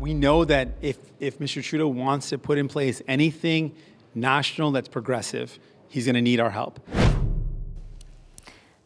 We know that if Mr. Trudeau wants to put in place anything national that's progressive, he's going to need our help.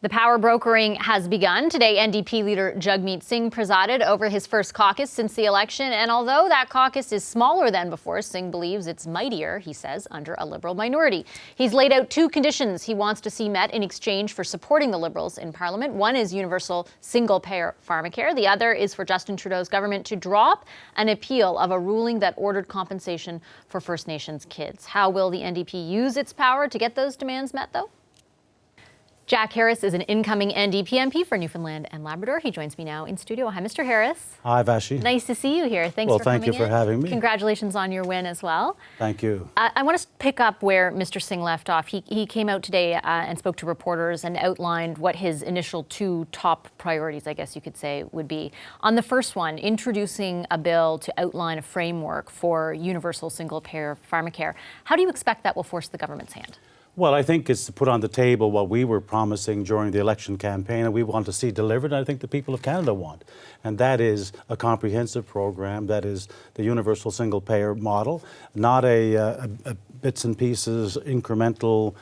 The power brokering has begun. Today, NDP leader Jagmeet Singh presided over his first caucus since the election. And although that caucus is smaller than before, Singh believes it's mightier, he says, under a Liberal minority. He's laid out two conditions he wants to see met in exchange for supporting the Liberals in Parliament. One is universal single-payer pharmacare. The other is for Justin Trudeau's government to drop an appeal of a ruling that ordered compensation for First Nations kids. How will the NDP use its power to get those demands met, though? Jack Harris is an incoming NDP MP for Newfoundland and Labrador. He joins me now in studio. Hi, Mr. Harris. Hi, Vashi. Nice to see you here. Thanks for coming in. Well, thank you for having me. Congratulations on your win as well. Thank you. I want to pick up where Mr. Singh left off. He came out today and spoke to reporters and outlined what his initial two top priorities, I guess you could say, would be. On the first one, introducing a bill to outline a framework for universal single-payer pharmacare. How do you expect that will force the government's hand? Well, I think it's to put on the table what we were promising during the election campaign and we want to see delivered, and I think the people of Canada want. And that is a comprehensive program, that is the universal single-payer model, not a bits and pieces, incremental,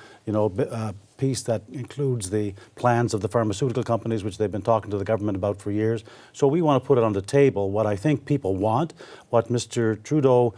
piece that includes the plans of the pharmaceutical companies, which they've been talking to the government about for years. So we want to put it on the table, what I think people want, what Mr. Trudeau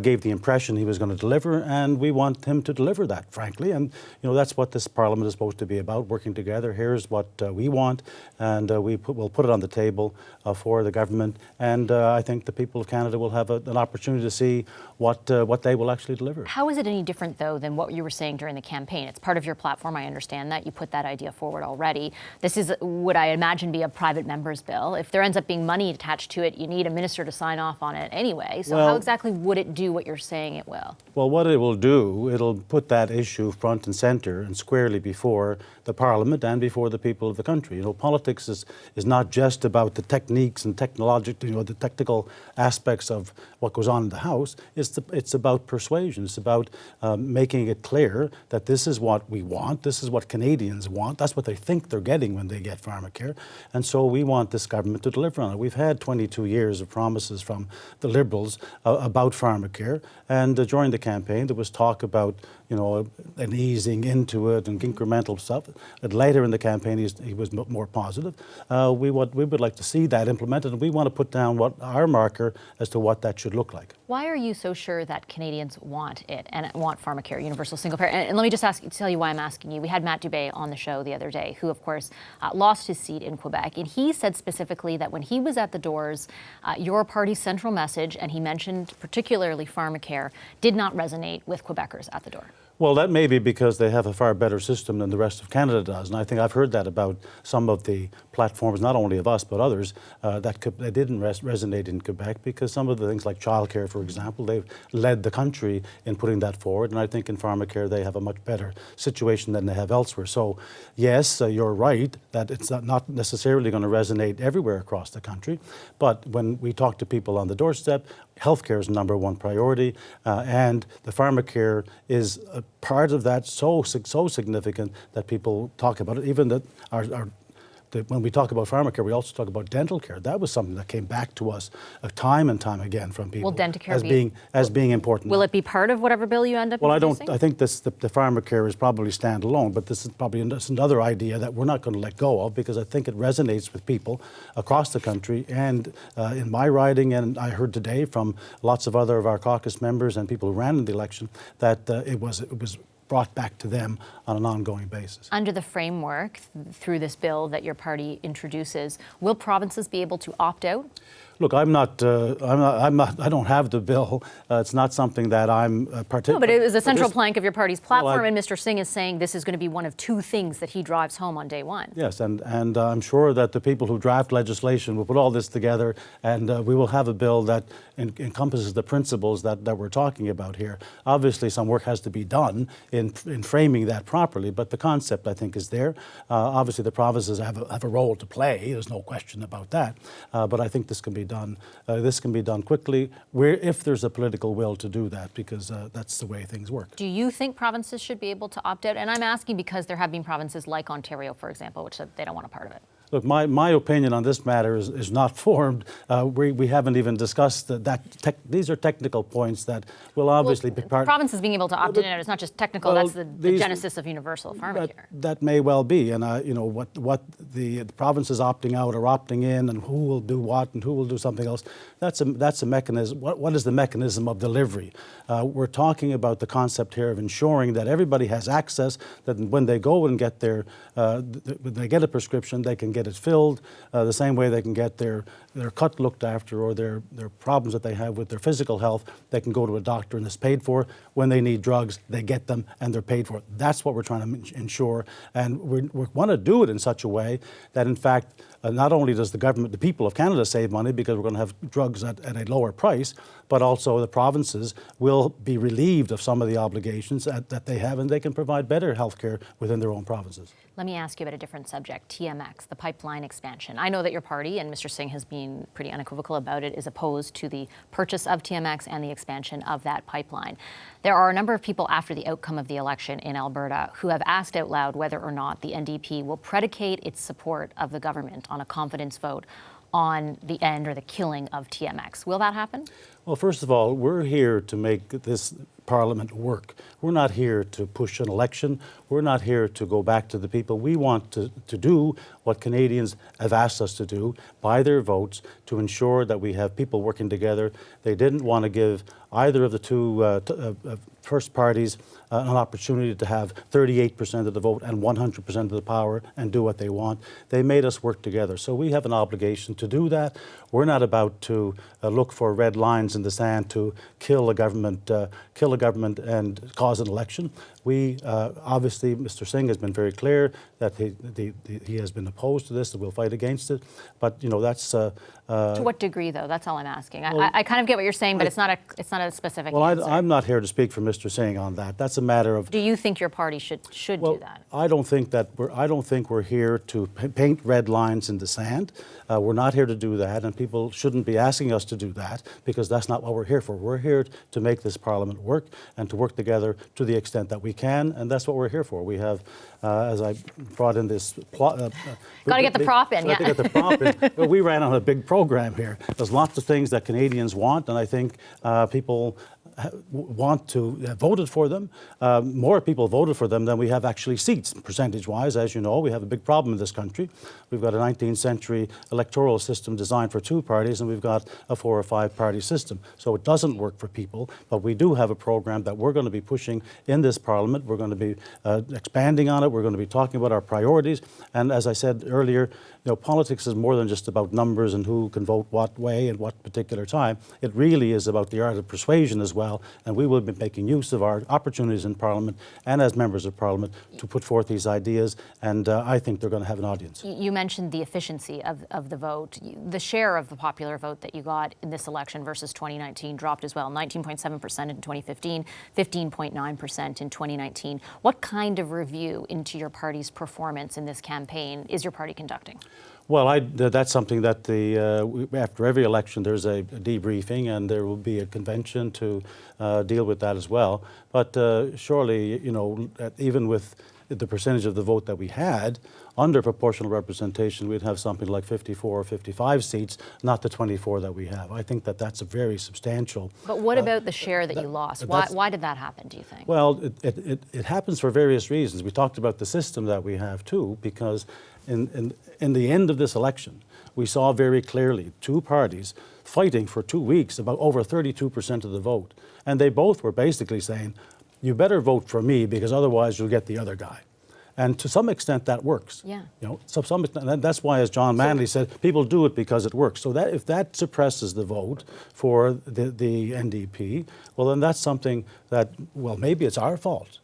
gave the impression he was going to deliver, and we want him to deliver that, frankly. And, that's what this Parliament is supposed to be about, working together. Here's what we want, and we'll put it on the table for the government. And I think the people of Canada will have an opportunity to see what they will actually deliver. How is it any different, though, than what you were saying during the campaign? It's part of your platform, I understand that. You put that idea forward already. This is, would I imagine, be a private member's bill. If there ends up being money attached to it, you need a minister to sign off on it anyway. So how exactly would it do what you're saying it will? Well, what it will do, it'll put that issue front and center and squarely before the Parliament and before the people of the country. Politics is not just about the techniques and the technical aspects of what goes on in the House. It's about persuasion. It's about making it clear that this is what we want. This is what Canadians want. That's what they think they're getting when they get pharmacare. And so we want this government to deliver on it. We've had 22 years of promises from the Liberals about pharmacare. And during the campaign, there was talk about, an easing into it and incremental stuff. And later in the campaign, he was more positive. We would like to see that implemented, and we want to put down what our marker as to what that should look like. Why are you so sure that Canadians want it and want pharmacare, universal single payer? And let me just tell you why I'm asking you. We had Matt Dubé on the show the other day, who, of course, lost his seat in Quebec. And he said specifically that when he was at the doors, your party's central message, and he mentioned particularly pharmacare, did not resonate with Quebecers at the door. Well, that may be because they have a far better system than the rest of Canada does. And I think I've heard that about some of the platforms, not only of us, but others, that didn't resonate in Quebec, because some of the things like childcare, for example, they've led the country in putting that forward. And I think in pharmacare, they have a much better situation than they have elsewhere. So, yes, you're right that it's not necessarily going to resonate everywhere across the country. But when we talk to people on the doorstep, healthcare is number one priority, and the pharmacare is a part of that so significant that people talk about it. Even that when we talk about pharmacare, we also talk about dental care. That was something that came back to us time and time again from people as being important. Will it be part of whatever bill you end up introducing? I think the pharmacare is probably standalone, but this is probably another idea that we're not going to let go of, because I think it resonates with people across the country. And in my riding, and I heard today from lots of other of our caucus members and people who ran in the election, that it was brought back to them on an ongoing basis. Under the framework, through this bill that your party introduces, will provinces be able to opt out? Look, I don't have the bill. It's not something that I'm particularly. No, but it is a central plank of your party's platform, and Mr. Singh is saying this is going to be one of two things that he drives home on day one. Yes, and I'm sure that the people who draft legislation will put all this together, and we will have a bill that encompasses the principles that we're talking about here. Obviously, some work has to be done in framing that properly, but the concept, I think, is there. Obviously, the provinces have a role to play. There's no question about that. But I think this can be done. This can be done quickly, if there's a political will to do that, because that's the way things work. Do you think provinces should be able to opt out? And I'm asking because there have been provinces like Ontario, for example, which said they don't want a part of it. Look, my opinion on this matter is not formed. We haven't even discussed that. These are technical points that will obviously be part. The province is being able to opt in and out. It's not just technical. Well, that's the genesis of universal pharmacare. That may well be, and what the province is opting out or opting in, and who will do what and who will do something else. That's a mechanism. What is the mechanism of delivery? We're talking about the concept here of ensuring that everybody has access. That when they go and get when they get a prescription, they can get it filled the same way they can get their cut looked after, or their problems that they have with their physical health. They can go to a doctor and it's paid for. When they need drugs, they get them and they're paid for. That's what we're trying to ensure, and we want to do it in such a way that, in fact, not only does the people of Canada save money because we're going to have drugs at a lower price, but also the provinces will be relieved of some of the obligations that they have, and they can provide better health care within their own provinces. Let me ask you about a different subject, TMX, the pipeline expansion. I know that your party, and Mr. Singh has been pretty unequivocal about it, is opposed to the purchase of TMX and the expansion of that pipeline. There are a number of people after the outcome of the election in Alberta who have asked out loud whether or not the NDP will predicate its support of the government on a confidence vote on the end or the killing of TMX. Will that happen? Well, first of all, we're here to make this Parliament work. We're not here to push an election. We're not here to go back to the people. We want to do what Canadians have asked us to do by their votes to ensure that we have people working together. They didn't want to give either of the two first parties an opportunity to have 38% of the vote and 100% of the power and do what they want. They made us work together. So we have an obligation to do that. We're not about to look for red lines in the sand to kill a government and cause an election. We obviously, Mr. Singh has been very clear that he has been opposed to this, and we'll fight against it. But that's to what degree, though? That's all I'm asking. I kind of get what you're saying, but it's not a specific answer. I'm not here to speak for Mr. Singh on that. That's a matter of. Do you think your party should do that? I don't think we're here to paint red lines in the sand. We're not here to do that, and people shouldn't be asking us to do that, because that's not what we're here for. We're here to make this Parliament work and to work together to the extent that we can, and that's what we're here for. We have, as I brought in this plot. Got to get the prop in, yeah. To get the prop in. But we ran on a big program here. There's lots of things that Canadians want, and I think people want to voted for them. More people voted for them than we have actually seats, percentage-wise. As you know, we have a big problem in this country. We've got a 19th century electoral system designed for two parties, and we've got a 4 or 5 party system. So it doesn't work for people, but we do have a program that we're going to be pushing in this Parliament. We're going to be expanding on it. We're going to be talking about our priorities. And as I said earlier, politics is more than just about numbers and who can vote what way and what particular time. It really is about the art of persuasion as well, and we will be making use of our opportunities in Parliament and as members of Parliament to put forth these ideas, and I think they're going to have an audience. You mentioned the efficiency of the vote. The share of the popular vote that you got in this election versus 2019 dropped as well, 19.7% in 2015, 15.9% in 2019. What kind of review into your party's performance in this campaign is your party conducting? Well, that's something that after every election there's a debriefing, and there will be a convention to deal with that as well. But surely, even with the percentage of the vote that we had, under proportional representation, we'd have something like 54 or 55 seats, not the 24 that we have. I think that's a very substantial. But what about the share that you lost? Why did that happen, do you think? Well, it happens for various reasons. We talked about the system that we have too, because in the end of this election, we saw very clearly two parties fighting for 2 weeks about over 32% of the vote. And they both were basically saying, you better vote for me because otherwise you'll get the other guy. And to some extent that works. Yeah. So some extent, and that's why, as John Manley said, people do it because it works. So that if that suppresses the vote for the NDP, well, then that's something that, well, maybe it's our fault.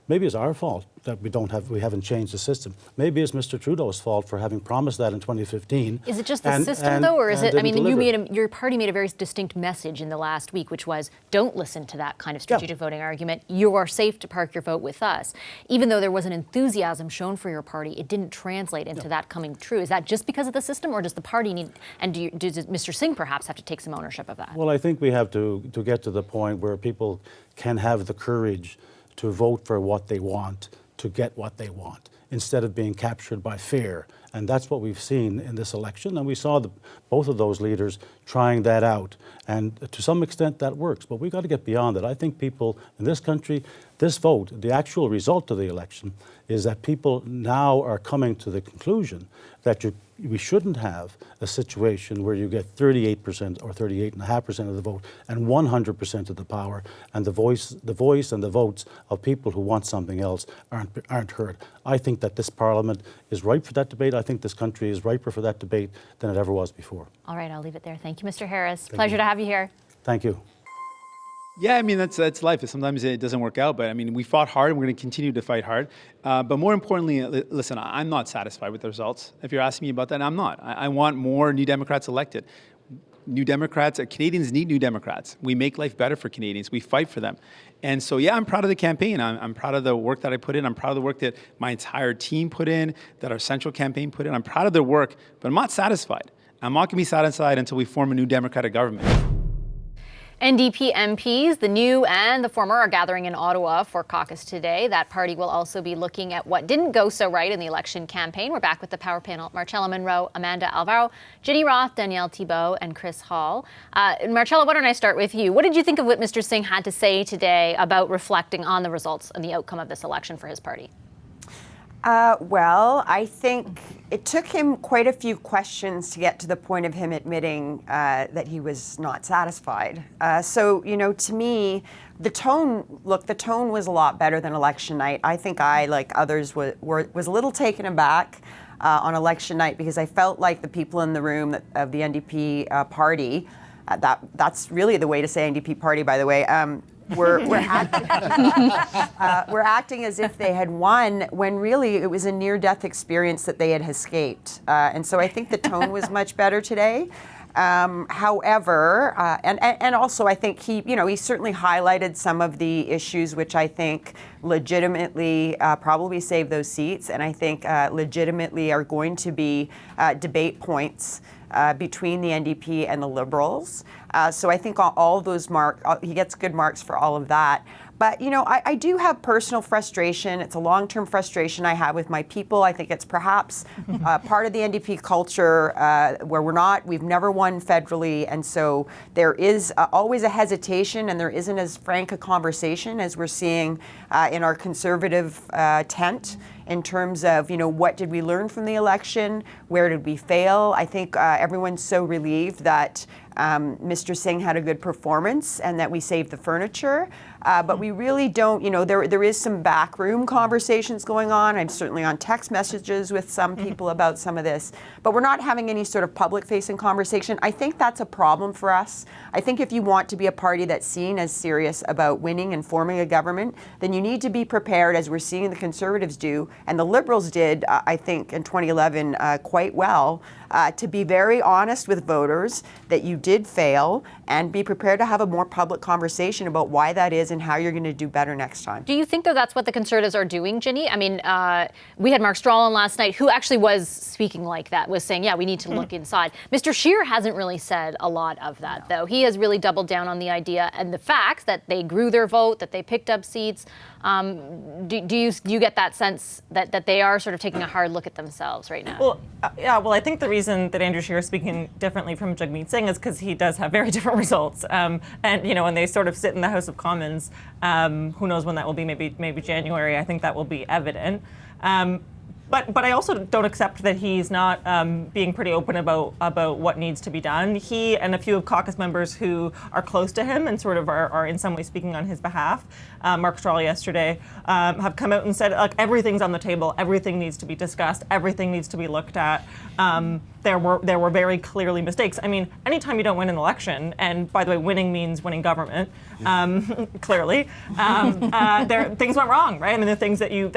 Maybe it's our fault that we haven't changed the system. Maybe it's Mr. Trudeau's fault for having promised that in 2015. Is it just the system, though, or is it? I mean, your party made a very distinct message in the last week, which was, don't listen to that kind of strategic voting argument. You are safe to park your vote with us. Even though there was an enthusiasm shown for your party, it didn't translate into that coming true. Is that just because of the system, or does the party need? And does Mr. Singh perhaps have to take some ownership of that? Well, I think we have to get to the point where people can have the courage to vote for what they want, to get what they want, instead of being captured by fear And that's what we've seen in this election. And we saw both of those leaders trying that out. And to some extent that works, but we've got to get beyond it. I think people in this country, this vote, the actual result of the election is that people now are coming to the conclusion that we shouldn't have a situation where you get 38% or 38.5% of the vote and 100% of the power, and the voice and the votes of people who want something else aren't heard. I think that this Parliament is ripe for that debate. I think this country is riper for that debate than it ever was before. All right, I'll leave it there. Thank you, Mr. Harris. Pleasure to have you here. Thank you. Yeah, I mean, that's life. Sometimes it doesn't work out, but I mean, we fought hard and we're going to continue to fight hard. But more importantly, listen, I'm not satisfied with the results. If you're asking me about that, I'm not. I want more New Democrats elected. New Democrats, Canadians need New Democrats. We make life better for Canadians. We fight for them. And so, yeah, I'm proud of the campaign. I'm proud of the work that I put in. I'm proud of the work that my entire team put in, that our central campaign put in. I'm proud of their work, but I'm not satisfied. I'm not going to be satisfied until we form a new Democratic government. NDP MPs, the new and the former, are gathering in Ottawa for caucus today. That party will also be looking at what didn't go so right in the election campaign. We're back with the Power Panel: Marchello Monroe, Amanda Alvaro, Ginny Roth, Danielle Thibeault, and Chris Hall. Marchello, why don't I start with you? What did you think of what Mr. Singh had to say today about reflecting on the results and the outcome of this election for his party? Well, I think it took him quite a few questions to get to the point of him admitting that he was not satisfied. So, you know, to me, the tone was a lot better than election night. I think I, like others, was a little taken aback on election night because I felt like the people in the room of the NDP party, that's really the way to say NDP party, by the way, we're acting as if they had won when really it was a near-death experience that they had escaped. And so I think the tone was much better today. However, and also I think he certainly highlighted some of the issues which I think legitimately probably save those seats, and I think legitimately are going to be debate points between the NDP and the Liberals. So I think all of those he gets good marks for all of that. But, you know, I do have personal frustration. It's a long-term frustration I have with my people. I think it's perhaps part of the NDP culture where we've never won federally. And so there is always a hesitation, and there isn't as frank a conversation as we're seeing in our conservative tent in terms of, you know, what did we learn from the election? Where did we fail? I think everyone's so relieved that Mr. Singh had a good performance and that we saved the furniture. But we really don't, you know, there is some backroom conversations going on. I'm certainly on text messages with some people about some of this, but we're not having any sort of public-facing conversation. I think that's a problem for us. I think if you want to be a party that's seen as serious about winning and forming a government, then you need to be prepared, as we're seeing the Conservatives do, and the Liberals did, I think, in 2011 quite well, to be very honest with voters that you did fail and be prepared to have a more public conversation about why that is and how you're going to do better next time. Do you think, though, that's what the Conservatives are doing, Ginny? I mean, we had Mark Straw on last night, who actually was speaking like that, was saying, yeah, we need to look inside. Mr. Scheer hasn't really said a lot of that, though. He has really doubled down on the idea and the fact that they grew their vote, that they picked up seats. Do you get that sense that they are sort of taking a hard look at themselves right now? Well, I think the reason that Andrew Scheer is speaking differently from Jagmeet Singh is because he does have very different results. And, you know, when they sort of sit in the House of Commons, who knows when that will be, maybe January, I think that will be evident. But I also don't accept that he's not being pretty open about what needs to be done. He and a few of caucus members who are close to him and sort of are in some way speaking on his behalf, Mark Straw yesterday, have come out and said, like, everything's on the table, everything needs to be discussed, everything needs to be looked at. There were very clearly mistakes. I mean, anytime you don't win an election, and by the way, winning means winning government, clearly, things went wrong, right? I mean, the things that you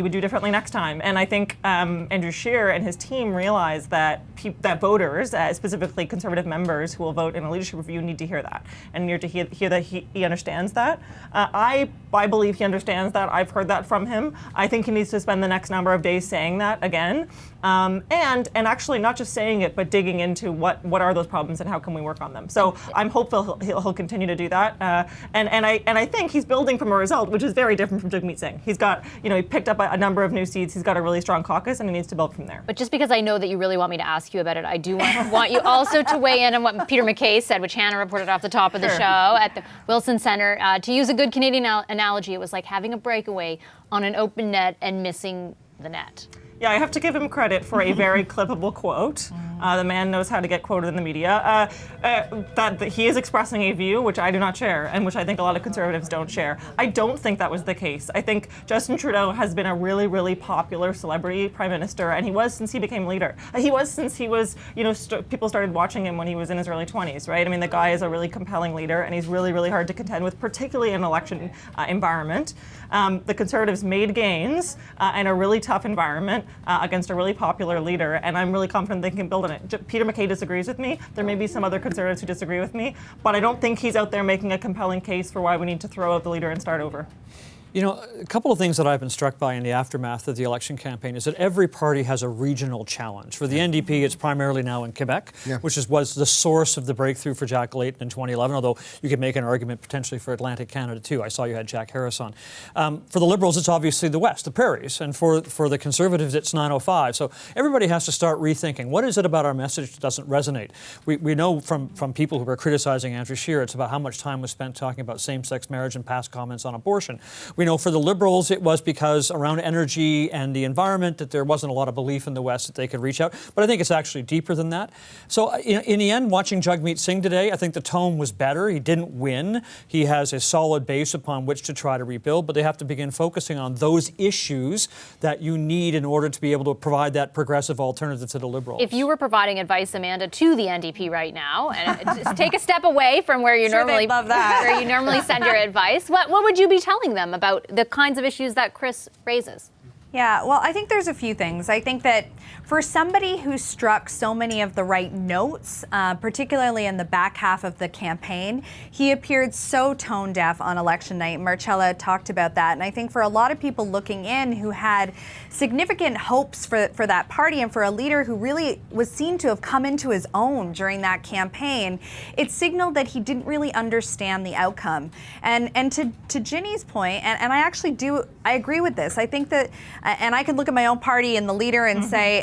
would do differently next time. And I think Andrew Scheer and his team realize that voters, specifically Conservative members who will vote in a leadership review, need to hear that, and need to hear that he understands that. I believe he understands that. I've heard that from him. I think he needs to spend the next number of days saying that again, and actually not just saying it, but digging into what are those problems and how can we work on them. So I'm hopeful he'll continue to do that. And I think he's building from a result which is very different from Jagmeet Singh. He's got, you know, he picked up a number of new seats. seats. He's got a really strong caucus, and he needs to build from there. But just because I know that you really want me to ask you about it, I do want you also to weigh in on what Peter MacKay said, which Hannah reported off the top of the show at the Wilson Centre. To use a good Canadian analogy, it was like having a breakaway on an open net and missing the net. Yeah, I have to give him credit for a very clippable quote. The man knows how to get quoted in the media. That he is expressing a view which I do not share, and which I think a lot of Conservatives don't share. I don't think that was the case. I think Justin Trudeau has been a really, really popular celebrity prime minister, and he was since he became leader. He was since he was, people started watching him when he was in his early 20s, right? I mean, the guy is a really compelling leader, and he's really, really hard to contend with, particularly in an election environment. The Conservatives made gains in a really tough environment against a really popular leader, and I'm really confident they can build on it. Peter MacKay disagrees with me. There may be some other Conservatives who disagree with me, but I don't think he's out there making a compelling case for why we need to throw out the leader and start over. You know, a couple of things that I've been struck by in the aftermath of the election campaign is that every party has a regional challenge. For the NDP, it's primarily now in Quebec, which was the source of the breakthrough for Jack Layton in 2011, although you could make an argument potentially for Atlantic Canada too. I saw you had Jack Harris on. For the Liberals, it's obviously the West, the prairies, and for the Conservatives, it's 905. So everybody has to start rethinking, what is it about our message that doesn't resonate? We know from people who were criticizing Andrew Scheer, it's about how much time was spent talking about same-sex marriage and past comments on abortion. We know for the Liberals, it was because around energy and the environment that there wasn't a lot of belief in the West that they could reach out. But I think it's actually deeper than that. So in the end, watching Jagmeet Singh today, I think the tone was better. He didn't win. He has a solid base upon which to try to rebuild, but they have to begin focusing on those issues that you need in order to be able to provide that progressive alternative to the Liberals. If you were providing advice, Amanda, to the NDP right now, and just take a step away from where you normally love that. where you normally send your advice, what would you be telling them about the kinds of issues that Chris raises? Yeah, well, I think there's a few things. I think that for somebody who struck so many of the right notes, particularly in the back half of the campaign, he appeared so tone deaf on election night. Marchello talked about that. And I think for a lot of people looking in who had significant hopes for that party and for a leader who really was seen to have come into his own during that campaign, it signaled that he didn't really understand the outcome. And to Ginny's point, and I agree with this. I think that and I can look at my own party and the leader and say,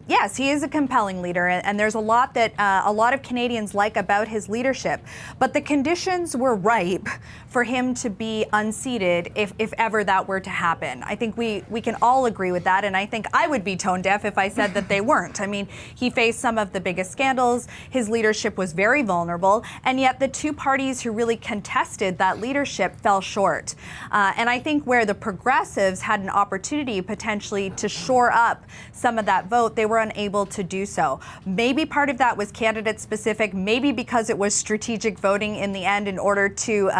yes, he is a compelling leader, and there's a lot that a lot of Canadians like about his leadership. But the conditions were ripe for him to be unseated if ever that were to happen. I think we can all agree with that, and I think I would be tone deaf if I said that they weren't. I mean, he faced some of the biggest scandals, his leadership was very vulnerable, and yet the two parties who really contested that leadership fell short. And I think where the Progressives had an opportunity potentially to shore up some of that vote, they were unable to do so. Maybe part of that was candidate specific, maybe because it was strategic voting in the end in order to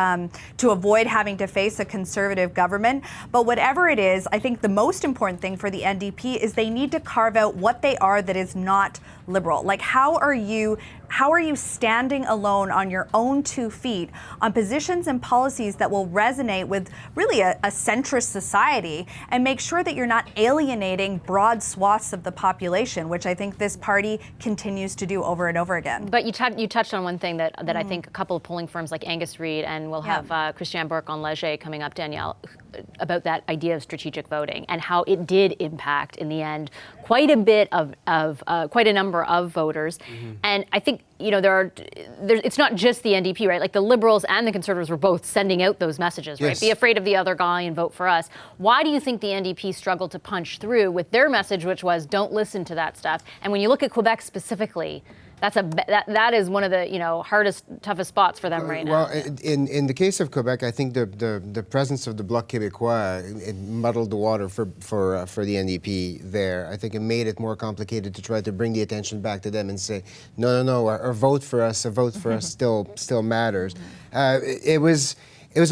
avoid having to face a Conservative government. But whatever it is, I think the most important thing for the NDP is they need to carve out what they are that is not Liberal. Like, how are you standing alone on your own 2 feet on positions and policies that will resonate with really a centrist society and make sure that you're not alienating broad swaths of the population, which I think this party continues to do over and over again. But you touched on one thing that I think a couple of polling firms like Angus Reid, and we'll have Christian Bourque on Leger coming up, Danielle, about that idea of strategic voting and how it did impact in the end quite a number of voters. And I think it's not just the NDP, right? Like the Liberals and the Conservatives were both sending out those messages, right? Yes. Be afraid of the other guy and vote for us. Why do you think the NDP struggled to punch through with their message, which was don't listen to that stuff? And when you look at Quebec specifically, that is one of the hardest, toughest spots for them right now. Well, in the case of Quebec, I think the presence of the Bloc Québécois it muddled the water for the NDP there. I think it made it more complicated to try to bring the attention back to them and say, no, a vote for us still matters. It was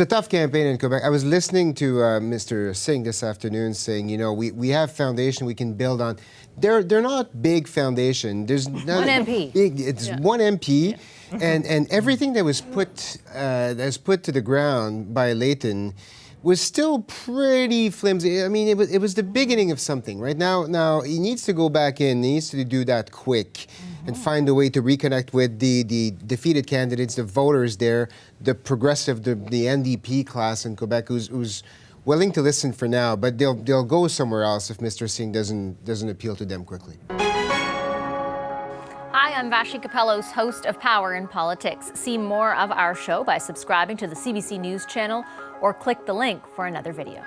a tough campaign in Quebec. I was listening to Mr. Singh this afternoon saying, we have foundation we can build on. They're not big foundation. There's not one MP. It's one MP, and everything that was put to the ground by Layton was still pretty flimsy. I mean, it was the beginning of something. Right now he needs to go back in. He needs to do that quick and find a way to reconnect with the defeated candidates, the voters there, the progressive, the NDP class in Quebec, who's willing to listen for now, but they'll go somewhere else if Mr. Singh doesn't appeal to them quickly. Hi, I'm Vashi Capellos, host of Power in Politics. See more of our show by subscribing to the CBC News channel or click the link for another video.